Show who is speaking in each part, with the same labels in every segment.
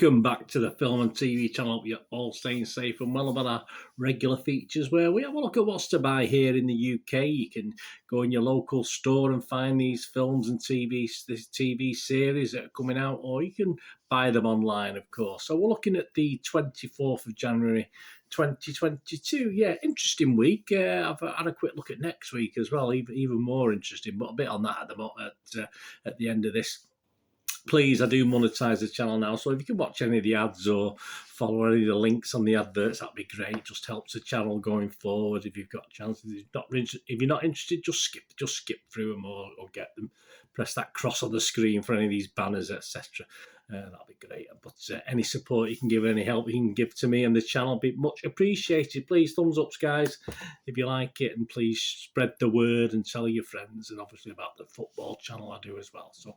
Speaker 1: Welcome back to the Film and TV channel. Hope you're all staying safe and well. About our regular features where we have a look at what's to buy here in the UK. You can go in your local store and find these films and this TV series that are coming out, or you can buy them online, of course. So we're looking at the 24th of January 2022. Yeah, interesting week. I've had a quick look at next week as well, even more interesting, but a bit on that at the end of this. Please, I do monetize the channel now, so if you can watch any of the ads or follow any of the links on the adverts, that'd be great. It just helps the channel going forward. If you've got chances, if you're not interested, just skip through them or get them. Press that cross on the screen for any of these banners, etc. That'll be great. But any support you can give, any help you can give to me and the channel, be much appreciated. Please, thumbs ups, guys, if you like it, and please spread the word and tell your friends, and obviously about the football channel I do as well. So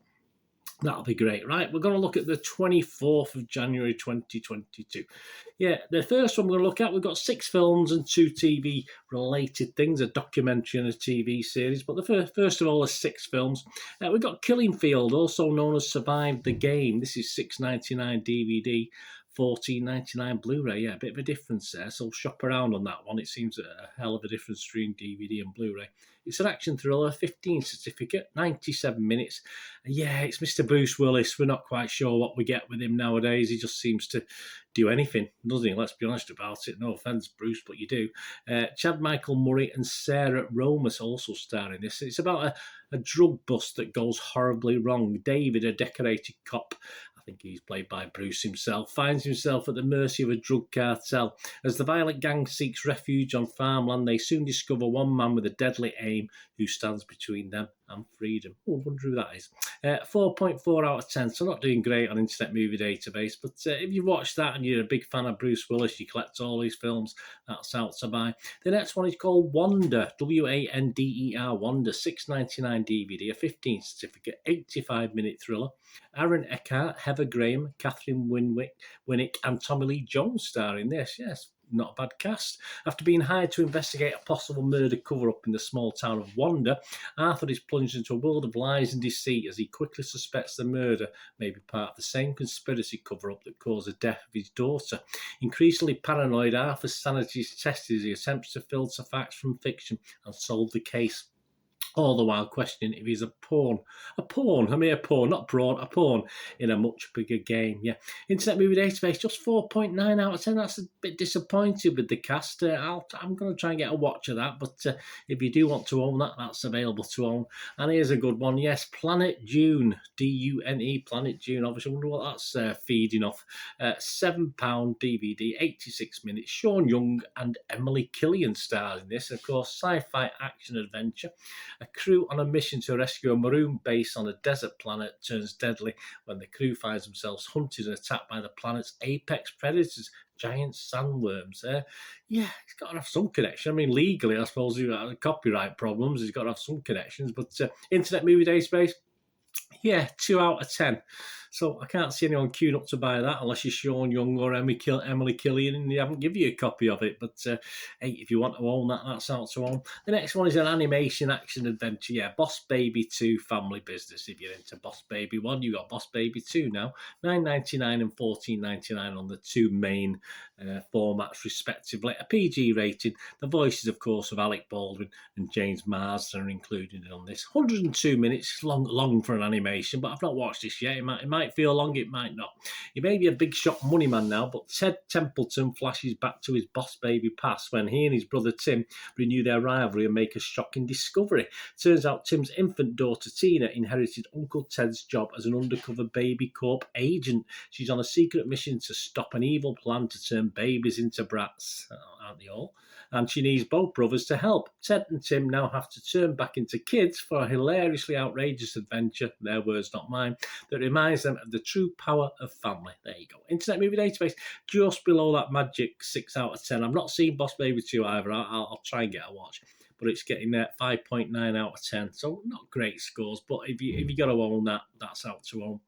Speaker 1: that'll be great. Right, we're going to look at the 24th of January 2022. Yeah, the first one we're going to look at, we've got 6 films and 2 TV-related things, a documentary and a TV series. But the first of all is 6 films. We've got Killing Field, also known as Survive the Game. This is $6.99 DVD, $14.99 Blu-ray. Yeah, a bit of a difference there, so shop around on that one. It seems a hell of a difference between DVD and Blu-ray. It's an action thriller, 15 certificate, 97 minutes. Yeah, it's Mr. Bruce Willis. We're not quite sure what we get with him nowadays. He just seems to do anything, doesn't he? Let's be honest about it. No offence, Bruce, but you do. Chad Michael Murray and Sarah Romas also star in this. It's about a drug bust that goes horribly wrong. David, a decorated cop, I think he's played by Bruce himself, finds himself at the mercy of a drug cartel. As the violent gang seeks refuge on farmland, they soon discover one man with a deadly aim who stands between them and freedom. Oh, I wonder who that is. 4.4 out of 10, so not doing great on Internet Movie Database, but if you've watched that and you're a big fan of Bruce Willis, you collect all these films, that's out to buy. The next one is called Wander, W-A-N-D-E-R, Wander, $6.99 DVD, a 15 certificate, 85-minute thriller. Aaron Eckhart, Heather Graham, Catherine Winnick, and Tommy Lee Jones star in this. Yes, not a bad cast. After being hired to investigate a possible murder cover-up in the small town of Wander, Arthur is plunged into a world of lies and deceit as he quickly suspects the murder may be part of the same conspiracy cover-up that caused the death of his daughter. Increasingly paranoid, Arthur's sanity is tested as he attempts to filter facts from fiction and solve the case, all the while questioning if he's a pawn, not prawn, a pawn in a much bigger game. Yeah, Internet Movie Database, just 4.9 out of 10. That's a bit disappointed with the cast. I'm going to try and get a watch of that, but if you do want to own that, that's available to own. And here's a good one, yes, Planet Dune, D-U-N-E, Planet Dune. Obviously, I wonder what that's feeding off. £7 DVD, 86 minutes. Sean Young and Emily Killian stars in this. Of course, sci-fi action adventure. A crew on a mission to rescue a maroon base on a desert planet turns deadly when the crew finds themselves hunted and attacked by the planet's apex predators, giant sandworms. Yeah, he's got to have some connection. I mean, legally, I suppose he's got copyright problems. He's got to have some connections. But Internet Movie Database, yeah, 2 out of 10. So I can't see anyone queuing up to buy that unless you're Sean Young or Emily Killian and they haven't given you a copy of it. But hey, if you want to own that, that's out to own. The next one is an animation action adventure. Yeah, Boss Baby 2 Family Business. If you're into Boss Baby 1, you got Boss Baby 2 now. $9.99 and $14.99 on the 2 main formats respectively. A PG rating. The voices, of course, of Alec Baldwin and James Marsden are included on this. 102 minutes, long for an animation, but I've not watched this yet. It might feel long, it might not. He may be a big shot money man now, but Ted Templeton flashes back to his Boss Baby past when he and his brother Tim renew their rivalry and make a shocking discovery. Turns out Tim's infant daughter Tina inherited Uncle Ted's job as an undercover Baby Corp agent. She's on a secret mission to stop an evil plan to turn babies into brats, aren't they all? And she needs both brothers to help. Ted and Tim now have to turn back into kids for a hilariously outrageous adventure, their words not mine, that reminds them of the true power of family. There you go. Internet Movie Database, just below that magic 6 out of 10. I've not seen Boss Baby 2 either. I'll try and get a watch. But it's getting there 5.9 out of 10. So not great scores, but if you got to own that, that's out to own.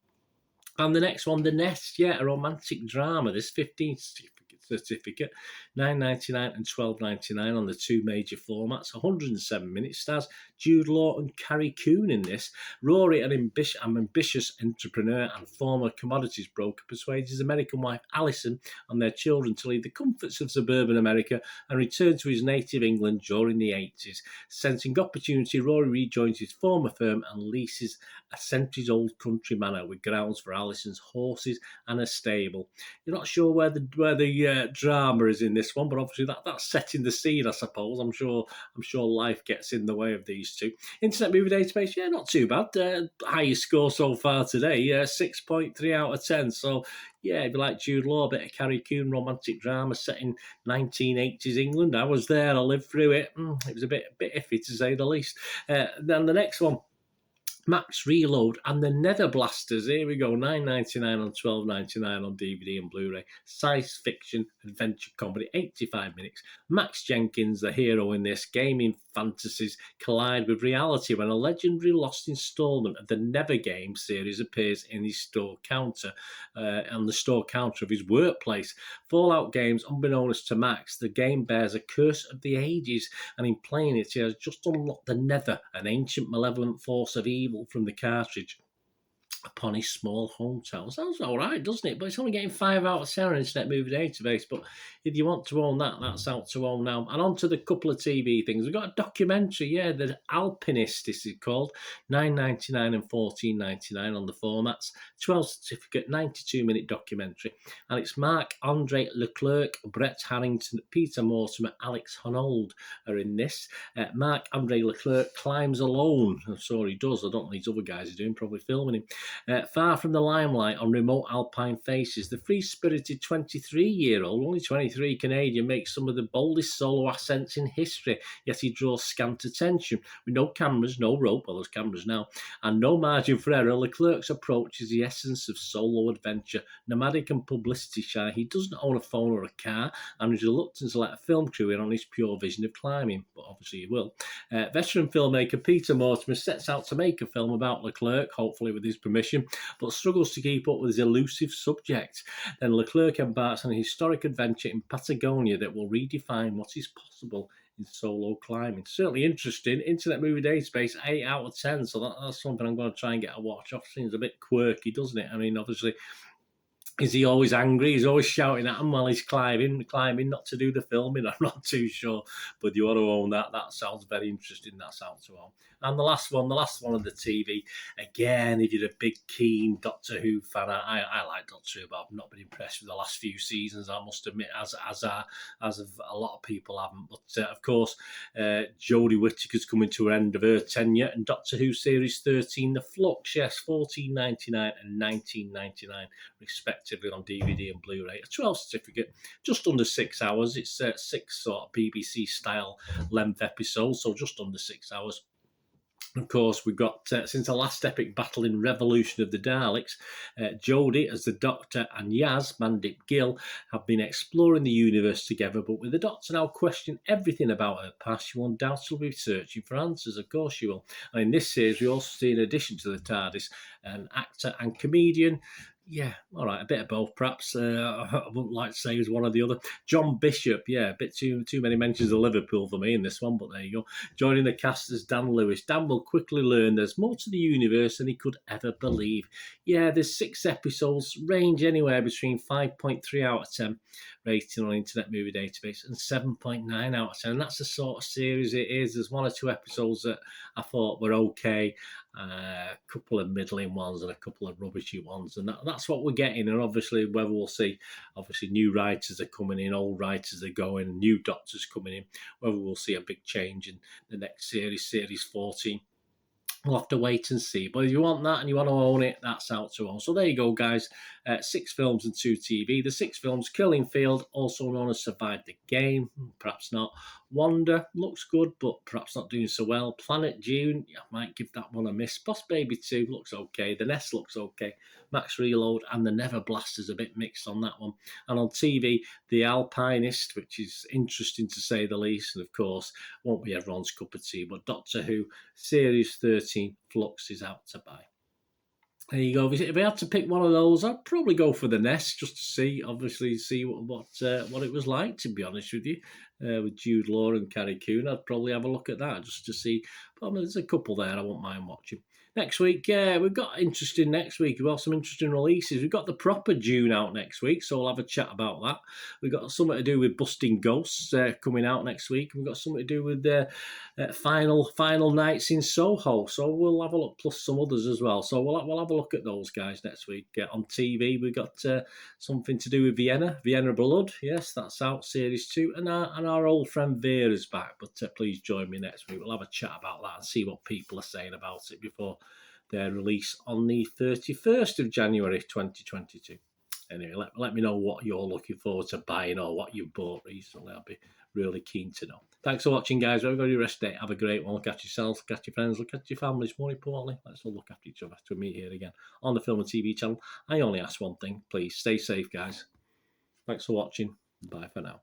Speaker 1: And the next one, The Nest, yeah, a romantic drama. There's 15 certificates, certificate, $9.99 and $12.99 on the two major formats. 107 minutes. Stars Jude Law and Carrie Coon in this. Rory, an ambitious entrepreneur and former commodities broker, persuades his American wife Alison and their children to leave the comforts of suburban America and return to his native England during the 80s. Sensing opportunity, Rory rejoins his former firm and leases a centuries-old country manor with grounds for Alison's horses and a stable. You're not sure where the drama is in this one, but obviously that's setting the scene, I suppose. I'm sure life gets in the way of these two. Internet Movie Database, yeah, not too bad. Highest score so far today, 6.3 out of 10. So, yeah, if you like Jude Law, a bit of Carrie Coon romantic drama set in 1980s England. I was there, I lived through it. It was a bit iffy, to say the least. Then the next one, Max Reload and the Nether Blasters. Here we go, $9.99 on $12.99 on DVD and Blu-ray. Science fiction adventure comedy, 85 minutes. Max Jenkins, the hero in this, gaming fantasies collide with reality when a legendary lost installment of the Never Game series appears in his store counter, on the store counter of his workplace. Fallout Games, unbeknownst to Max, the game bears a curse of the ages, and in playing it, he has just unlocked the Nether, an ancient malevolent force of evil from the cartridge upon his small hometown. Sounds all right, doesn't it? But it's only getting 5 out of 10 on Internet Movie Database. But if you want to own that, that's out to own now. And on to the couple of TV things. We've got a documentary, the Alpinist, this is called. $9.99 and $14.99 on the formats. 12 certificate, 92-minute documentary. And it's Marc-Andre Leclerc, Brett Harrington, Peter Mortimer, Alex Honnold are in this. Marc-Andre Leclerc climbs alone. I'm sure he does. I don't know what these other guys are doing, probably filming him. Far from the limelight on remote alpine faces, the free-spirited 23-year-old, only 23 Canadian, makes some of the boldest solo ascents in history, yet he draws scant attention. With no cameras, no rope, well, there's cameras now, and no margin for error, Leclerc's approach is the essence of solo adventure. Nomadic and publicity shy, he doesn't own a phone or a car, and is reluctant to let a film crew in on his pure vision of climbing, but obviously he will. Veteran filmmaker Peter Mortimer sets out to make a film about Leclerc, hopefully with his permission, but struggles to keep up with his elusive subject. Then Leclerc embarks on a historic adventure in Patagonia that will redefine what is possible in solo climbing. Certainly interesting. Internet Movie Database, 8 out of 10, so that's something I'm going to try and get a watch off. Seems a bit quirky, doesn't it? I mean, obviously, is he always angry? He's always shouting at him while he's climbing not to do the filming. I'm not too sure, but you want to own that. That sounds very interesting. That's out to own. And the last one of the TV, again, if you're a big, keen Doctor Who fan, I like Doctor Who, but I've not been impressed with the last few seasons, I must admit, as a lot of people haven't. But, of course, Jodie Whittaker's coming to an end of her tenure, and Doctor Who Series 13, The Flux, yes, $14.99 and $19.99, respectively, on DVD and Blu-ray. A 12 certificate, just under 6 hours. It's 6 sort of BBC-style length episodes, so just under 6 hours. Of course, we've got, since the last epic battle in Revolution of the Daleks, Jodie as the Doctor and Yaz, Mandip Gill, have been exploring the universe together, but with the Doctor now questioning everything about her past, she will undoubtedly be searching for answers. Of course she will. And in this series, we also see, in addition to the TARDIS, an actor and comedian. Yeah, all right, a bit of both, perhaps. I wouldn't like to say he was one or the other. John Bishop, yeah, a bit too many mentions of Liverpool for me in this one, but there you go. Joining the cast as Dan Lewis. Dan will quickly learn there's more to the universe than he could ever believe. Yeah, there's 6 episodes, range anywhere between 5.3 out of 10 rating on Internet Movie Database and 7.9 out of 10. And that's the sort of series it is. There's 1 or 2 episodes that I thought were okay, a couple of middling ones and a couple of rubbishy ones, and that's what we're getting. And obviously, whether we'll see, obviously, new writers are coming in, old writers are going, new doctors coming in, whether we'll see a big change in the next series 14. We'll have to wait and see. But if you want that and you want to own it, that's out to own. So there you go, guys. 6 films and 2 TV. The 6 films, Killing Field, also known as Survive the Game, perhaps not. Wonder, looks good, but perhaps not doing so well. Planet Dune, I might give that one a miss. Boss Baby 2 looks okay. The Nest looks okay. Max Reload and the Nether Blasters, a bit mixed on that one. And on TV, The Alpinist, which is interesting to say the least. And of course, won't be everyone's cup of tea. But Doctor Who Series 13 Flux is out to buy. There you go. If I had to pick one of those, I'd probably go for The Nest, just to see, obviously, see what it was like. To be honest with you, with Jude Law and Carrie Coon, I'd probably have a look at that just to see. But I mean, there's a couple there I won't mind watching. Next week, we've got interesting next week. We've got some interesting releases. We've got the proper Dune out next week, so we'll have a chat about that. We've got something to do with Busting Ghosts coming out next week. We've got something to do with final nights in Soho. So we'll have a look, plus some others as well. So we'll have a look at those guys next week. On TV, we've got something to do with Vienna Blood. Yes, that's out, series 2. And our old friend Vera's back. But please join me next week. We'll have a chat about that and see what people are saying about it before their release on the 31st of January 2022. Anyway, let me know what you're looking forward to buying or what you bought recently. I'll be really keen to know. Thanks for watching, guys. We're going to rest day. Have a great one. Look after yourselves, look after your friends, look after your families. More importantly, let's all look after each other. To meet here again on the Film and TV channel. I only ask one thing. Please stay safe, guys. Thanks for watching. Bye for now.